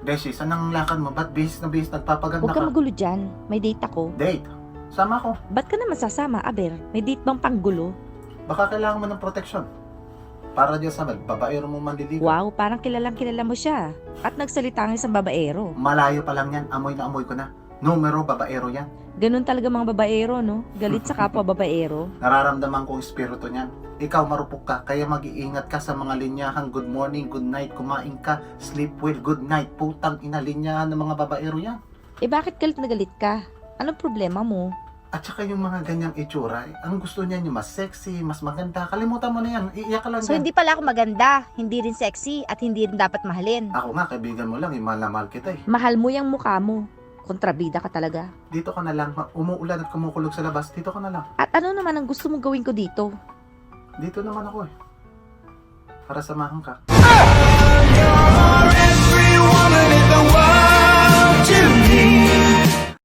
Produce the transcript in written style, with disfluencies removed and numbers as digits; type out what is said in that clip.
Beshi, saan ang lakad mo? Ba't bihis na bihis nagpapaganda Huwag ka ka? magulo dyan. May date ako. Date? Sama ko. Ba't ka naman sasama, Aber? May date bang panggulo? Baka kailangan mo ng proteksyon. Para diyan sa babaero mo manliligaw. Wow, parang kilalang kilala mo siya. At nagsalita ng isang babaero. Malayo pa lang yan. Amoy na amoy ko na. Numero, babaero yan. Ganun talaga mga babaero, no? Galit sa kapwa babaero. Nararamdaman ko ang espiritu niyan. Ikaw marupok ka, kaya mag-iingat ka sa mga linyahang good morning, good night, kumain ka, sleep well, good night. Putang ina, linyahan ng mga babaero yan. Eh bakit galit na galit ka? Anong problema mo? At saka yung mga ganyang itsura, ang gusto niyan yung mas sexy, mas maganda. Kalimutan mo na yan, iiyak ka lang So yan. hindi pala ako maganda, hindi rin sexy, at hindi rin dapat mahalin. Ako nga, kaibigan mo lang, mahal na mahal kita eh. Mahal mo yung mukha mo. Kontrabida ka talaga. Dito ka na lang, umuulan at kumukulog sa labas, dito ka na lang. At ano naman ang gusto mong gawin ko dito? Dito naman ako eh. Para samahan ka.